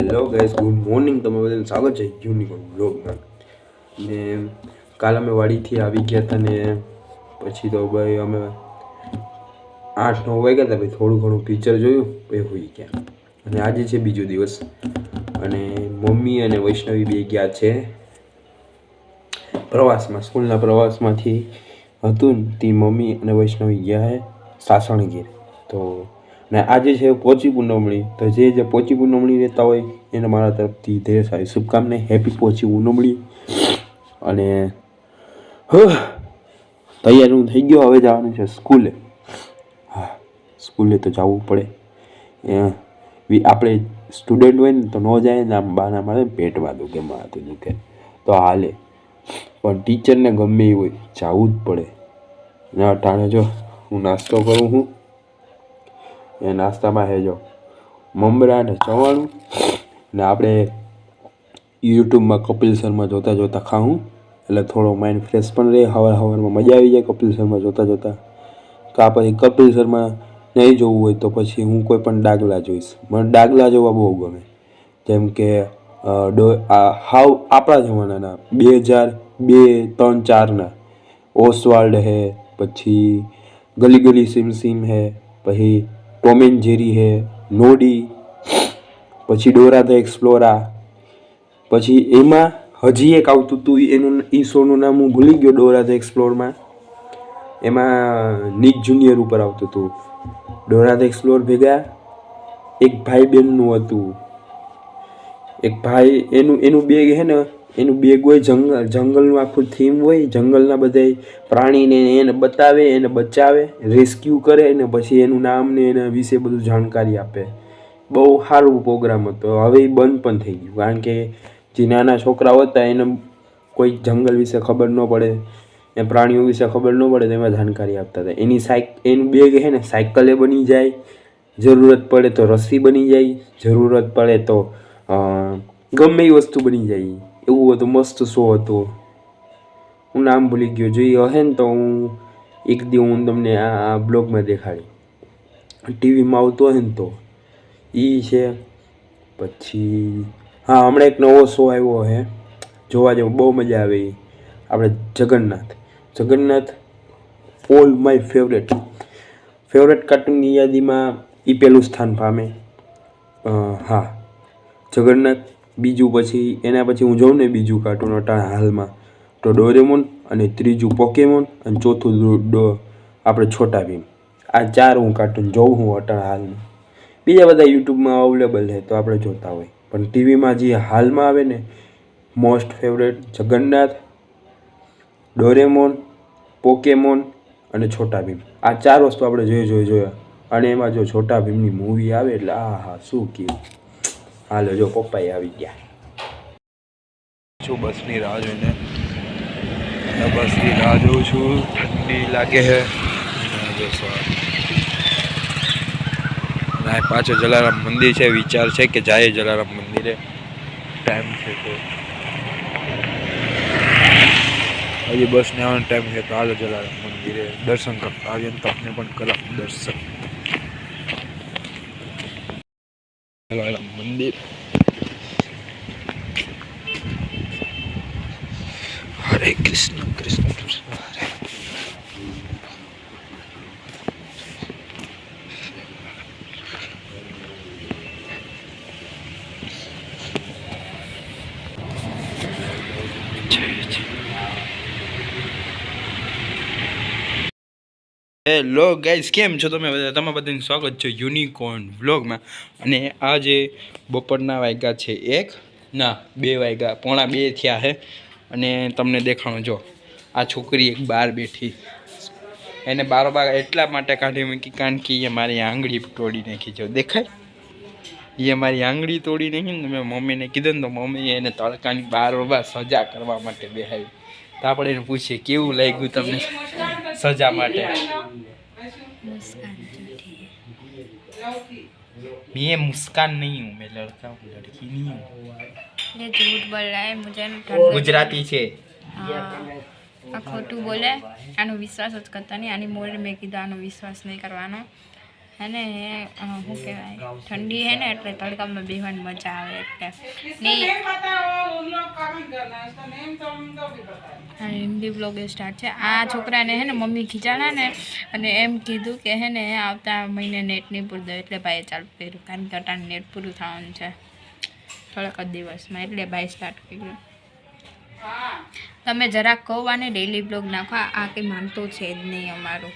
Hello guys, good morning. તમે બધાને સ્વાગત છે યુનિકોર્ન વ્લોગમાં. ને કાલ અમે વાડીથી આવી ગયા હતા ને પછી તો ભાઈ અમે 8-9 વાગ્યા હતા. ભાઈ થોડું ઘણું પિક્ચર જોયું પછી હોઈ ગયા. અને આજે છે બીજો દિવસ અને મમ્મી અને વૈષ્ણવી બે ગયા છે પ્રવાસમાં. સ્કૂલના પ્રવાસમાંથી હતું ને તે મમ્મી અને વૈષ્ણવી ગયા છે સાસણગીર. તો ને આજે છે પોચી પૂનમણી. તો જે પોચી પૂનમણી રહેતા હોય એને મારા તરફથી ઢેર સારી શુભકામનાએ. હેપી પોચી પૂનમણી. અને તૈયાર હું થઈ ગયો, હવે જવાનું છે સ્કૂલે. હા, સ્કૂલે તો જવું પડે. આપણે સ્ટુડન્ટ હોય ને તો ન જાય ને, આમ બાના મારે પેટમાં દુખે, માથું દુખે તો હાલે, પણ ટીચરને ગમે એ હોય જવું જ પડે. ને અટાણે જો હું નાસ્તો કરું છું. એ નાસ્તામાં છે જો મમરા ને ચવાણું. ને આપણે યુટ્યુબમાં કપિલ શર્મા જોતાં જોતાં ખાઉં એટલે થોડો માઇન્ડ ફ્રેશ પણ રહે. સવારમાં મજા આવી જાય કપિલ શર્મા જોતાં જોતાં. કાં પછી કપિલ શર્મા નહીં જોવું હોય તો પછી હું કોઈ પણ ડાગલા જોઈશ. મને ડાગલા જોવા બહુ ગમે. જેમ કે હાવ આપણા જમાનાના 2002, 3, 4ના ઓસવાલ્ડ હે, પછી ગલી ગલી સિમ સિમ હે, પછી ટોમ એન્ડ જેરી હે, નોડી, પછી ડોરા ધ એક્સપ્લોરા. પછી એમાં હજી એક આવતું હતું, એનું એ શોનું નામ હું ભૂલી ગયો. ડોરા ધ એક્સપ્લોરમાં એમાં નિક જુનિયર ઉપર આવતું હતું. ડોરા ધ એક્સપ્લોર ભેગા એક ભાઈ બહેનનું હતું. એક ભાઈ એનું બેગ હે ને, એનું બેગ હોય જંગલનું આખું થીમ હોય. જંગલના બધા પ્રાણીને એને બતાવે, એને બચાવે, રેસ્ક્યુ કરે ને પછી એનું નામ ને એના વિશે બધું જાણકારી આપે. બહુ સારું પ્રોગ્રામ હતો. હવે એ બંધ પણ થઈ ગયું કારણ કે જે નાના છોકરાઓ હતા એને કોઈ જંગલ વિશે ખબર ન પડે, એ પ્રાણીઓ વિશે ખબર ન પડે તો એમાં જાણકારી આપતા હતા. એનું બેગ છે ને સાયકલે બની જાય, જરૂરત પડે તો રસ્સી બની જાય, જરૂરત પડે તો ગમે એ વસ્તુ બની જાય. એવું હતું, મસ્ત શો હતો. હું નામ ભૂલી ગયો. જો એ હશે ને તો હું એક દી હું તમને આ બ્લોગમાં દેખાડી. ટીવીમાં આવતો હશે ને તો એ છે. પછી હા, હમણાં એક નવો શો આવ્યો છે જોવા જેવો, બહુ મજા આવે. આપણે જગન્નાથ ઓલ માય ફેવરેટ કાર્ટૂનની યાદીમાં એ પહેલું સ્થાન પામે. હા, જગન્નાથ. બીજું પછી એના પછી હું જોઉં ને બીજું કાર્ટૂન અટાણા હાલમાં તો ડોરેમોન, અને ત્રીજું પોકેમોન, અને ચોથું આપણે છોટા ભીમ. આ 4 હું કાર્ટૂન જોઉં હું અટાણા હાલમાં. બીજા બધા યુટ્યુબમાં અવેલેબલ છે તો આપણે જોતા હોય, પણ ટીવીમાં જે હાલમાં આવે ને most favourite Jagannath, Doraemon, Pokemon અને છોટા ભીમ. આ 4 વસ્તુ આપણે જોયા. અને એમાં જો છોટા ભીમની મૂવી આવે એટલે હા શું કહ્યું. હાલો જો પપ્પાએ આવી ગયા. છું બસની રાહ જોઈને, બસની રાહ જોઉં છું. ઠંડી લાગે છે. પાછળ જલારામ મંદિર છે. વિચાર છે કે જાય જલારામ મંદિરે, ટાઈમ છે તો હજી બસને આવવાનો ટાઈમ છે તો હાલો જલારામ મંદિરે દર્શન કરતા આવીએ. તમને પણ કરાવ દર્શન. જલારામ મંદિર. હરે કૃષ્ણ કૃષ્ણ કૃષ્ણ હરે. હેલો ગાઈઝ, કેમ છો તમે બધા? તમારા બધાનું સ્વાગત છે યુનિકોર્ન વ્લોગમાં. અને આજે બપોરના વાગ્યા છે 2 વાગ્યા, 1:45 થયા છે. અને તમને દેખાણું જો આ છોકરી એક બહાર બેઠી. એને બારોબાર એટલા માટે કાઢી મૂકી કારણ કે એ મારી આંગળી તોડી નાખી. જો દેખાય, એ મારી આંગળી તોડી નાખી ને. મેં મમ્મીને કીધું ને તો મમ્મીએ એને તડકાની બારોબાર સજા કરવા માટે બેહાવી. તો આપણે એને પૂછીએ કેવું લાગ્યું તમને सजा माटे। मैं मुस्कान नहीं हूँ, मैं लड़का हूँ, लड़की नहीं हूँ। ये झूठ बोल रहा है, मुझे गुजराती छे आ खोटू बोले, आनो विश्वास ज करता नहीं। आनी मोरे में कीधुं आनो विश्वास नहीं करवानो। હે ને શું કહેવાય ઠંડી હે ને એટલે તડકામાં બેહવાની મજા આવે એટલે હા હિન્દી બ્લોગ સ્ટાર્ટ છે. આ છોકરાને હે ને મમ્મી ખીચાડા ને અને એમ કીધું કે હે ને આવતા મહિને નેટ નહીં પૂરું દે એટલે ભાઈએ ચાલુ કર્યું કારણ કે અટાણે નેટ પૂરું થવાનું છે થોડાક જ દિવસમાં એટલે ભાઈ સ્ટાર્ટ કર્યું. તમે જરાક કહો અને ડેઈલી બ્લોગ નાખો. આ કંઈ માનતો છે જ નહીં અમારું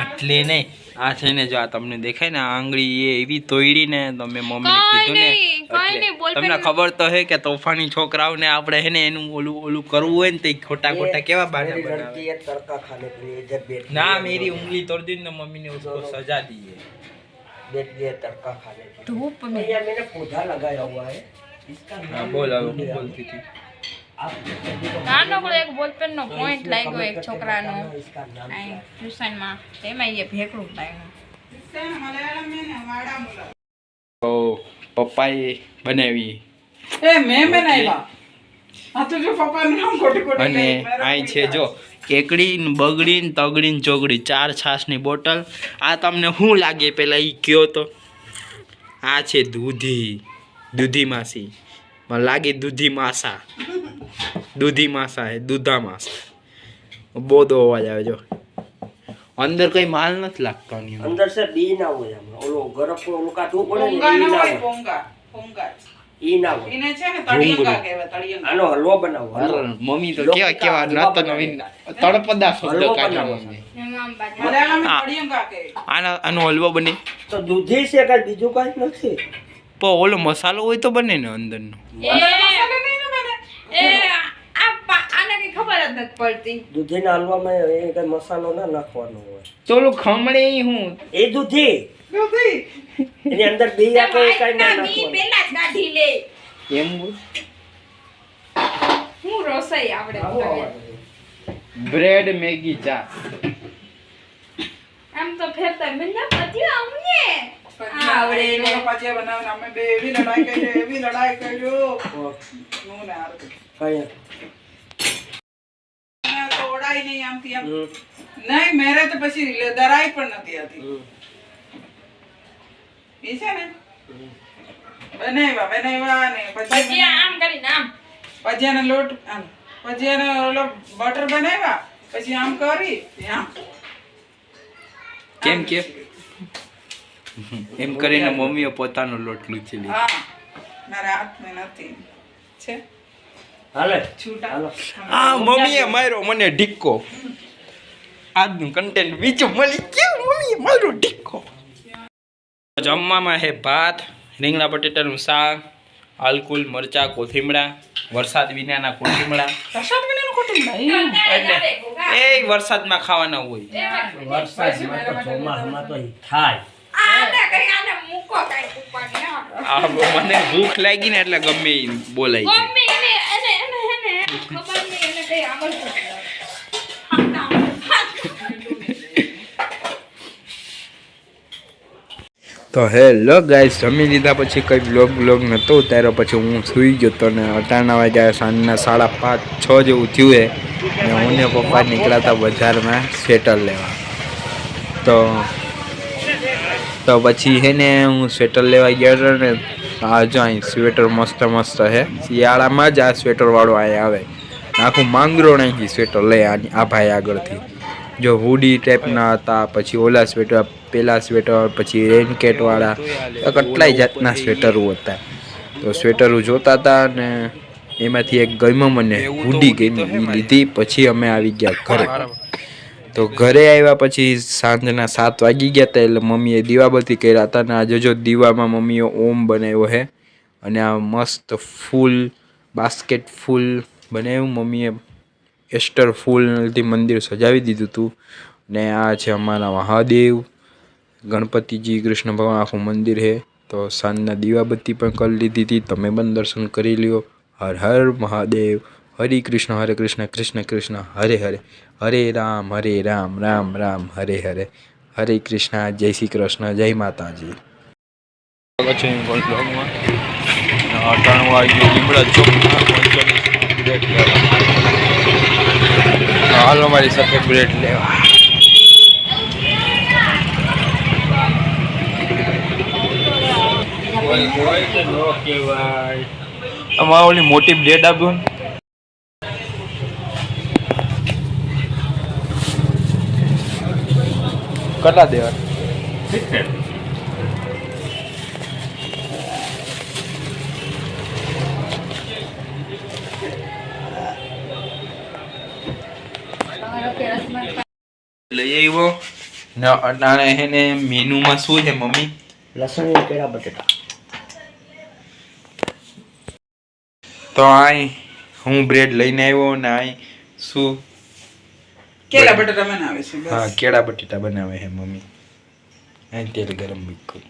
એટલે નહીં આ છે ને જો આ તમને દેખાય ને આંગળી એ એવી તોડી ને તમે મમ્મીને કીધું ને તમને ખબર તો હે કે તોફાની છોકરાઓને આપણે હે ને એનું ઓલું કરવું હોય ને તો ખોટા ખોટા કેવા બાના બનાવે. ના મેરી ઉંગલી તોड़ दी ना मम्मी ने उसको सजा दी है. धूप में मैंने पौधा लगाया हुआ है इसका हाँ बोल बोलती थी નાનકડો એક બોલપેનનો પોઈન્ટ લાગ્યો એક છોકરાનો ટ્યુશનમાં તેમાં એ ભેકડું લાગ્યું. તો પપ્પાએ બનાવી અને અહીં છે જો કેકડી બગડી ને તગડી ને ચોગડી 4 છાશની બોટલ. આ તમને શું લાગે પેલા ઈ કયો તો? આ છે દૂધી માસી. મને લાગે દૂધી માસા હે દૂધા માસા. બોધો અવાજ આવે જો અંદર કઈ માલ નથી લાગતો ની અંદર से बी ना हो जाए ओलो गरफ ओलो काटू पड़े ने ई ना हो पोंगा ई ना हो इने છે ને તળિયંગા કહેવાય તળિયંગા. આનો હલવો બનાવો. મમ્મી તો કેવા નતો નવીન તળપદા શબ્દ કાઢ્યા મમ્મી. મલયાલમમાં તળિયંગા કહે. આનો હલવો બને તો દૂધી છે કે બીજું કાઈ નથી. પણ ઓલો મસાલો હોય તો બને ને અંદરનો. આને કઈ ખબર જ નથી પડતી. દૂધીના હલવામાં એ કઈ મસાલો ના નાખવાનો હોય. તો ઓલું ખમણે હું એ દૂધી એની અંદર બી આ કોઈ કઈ ના નાખવાનું. પેલા જ કાઢી લે એમ હું રસોઈ આવડે બ્રેડ મેગી ચા આમ તો ફેરતા મને પછી અમને આવડે ને પાછા બનાવને અમે બે એવી લડાઈ કર્યો નું ને આર કઈ તોડાઈ નહીં આમથી આમ નહીં મેરે તો પછી દરાઈ પણ નથી હતી એ છે ને બનાવ્યા ને પછી આમ કરીને આમ ભજીયાનો લોટ આમ ભજીયાનો ઓલો બટર બનાવ્યા પછી આમ કરી આમ કેમ કે એમ કરીને મમ્મીએ પોતાનો લોટ લૂછી લીધો. હા મારા હાથમાં નથી છે હાલે છૂટા હાલો. આ મમ્મીએ માર્યો મને ઢીક્કો. આજનું કન્ટેન્ટ બીજું મળી ગયું. મમ્મીએ માર્યો ઢીક્કો. જમવામાં હે ભાત, રીંગણા બટેટાનું શાક, આલકુલ મરચા, કોથીમડા, વરસાદ વિનાના કોથીમડા. પ્રસાદ વિનાનું કુટુંબ એટલે એ વરસાદમાં ખાવાના હોય. વરસાદમાં તો ચોમાસામાં તો ઈ થાય. આને કઈ આને મૂકો કઈ ઉપાડી આ મને ભૂખ લાગી ને એટલે ગમે ઈ બોલાય છે. મમ્મી એને ખબર નહીં એને કઈ આગળ તો હેલો ગાઈસ, જમી લીધા પછી કંઈ બ્લોગ નહોતો ઉતાર્યો. પછી હું સૂઈ ગયો તો ને અટાણા વાગ્યા સાંજના 5:30-6 જેવું થયું હે ને હું ને પપ્પા નીકળ્યા હતા બજારમાં સ્વેટર લેવા. તો પછી હે ને હું સ્વેટર લેવા ગયો હતો ને આ જો અહીં સ્વેટર મસ્ત હે. શિયાળામાં જ આ સ્વેટરવાળો અહીં આવે. આખું માંગરો નાખી સ્વેટર લે આ ભાઈ આગળથી. જો હુડી ટાઈપના હતા, પછી ઓલા સ્વેટર, પેલા સ્વેટર, પછી રેનકેટવાળા, કેટલાય જાતના સ્વેટરો હતા. તો સ્વેટરો જોતા હતા ને એમાંથી એક ગમ્યો મને, હુડી ગમી, એ લીધી. પછી અમે આવી ગયા ઘરે. તો ઘરે આવ્યા પછી સાંજના 7 વાગી ગયા હતા. એટલે મમ્મીએ દીવાબત્તી કર્યા હતા. ને આજે જો દીવામાં મમ્મીએ ઓમ બનાવ્યો છે અને આ મસ્ત ફૂલ બાસ્કેટ ફૂલ બનાવ્યું મમ્મીએ. એસ્ટર ફૂલથી મંદિર સજાવી દીધું હતું. ને આ છે અમારા મહાદેવ, ગણપતિજી, કૃષ્ણ ભગવાન, આખું મંદિર છે. તો સાંજના દીવાબત્તી પણ કરી લીધી હતી. તમે પણ દર્શન કરી લ્યો. હર હર મહાદેવ. હરે કૃષ્ણ કૃષ્ણ કૃષ્ણ હરે હરે, હરે રામ રામ રામ હરે હરે, હરે કૃષ્ણ. જય શ્રી કૃષ્ણ, જય માતાજી. હાલો મારી સાથે બ્રેડ લેવા. આમાં ઓલી મોટી બ્લેડ આપો ને. કેટલા દેવા? લઈ આવ્યો ને અટાણે હે ને મેનુમાં શું છે મમ્મી? લસણ કેળા બટેટા. તો આય હું બ્રેડ લઈને આવ્યો ને આય શું કેળા બટાટા બનાવે છે બસ. હા કેળા બટેટા બનાવે છે મમ્મી. અહીં તેલ ગરમ મૂક્યું.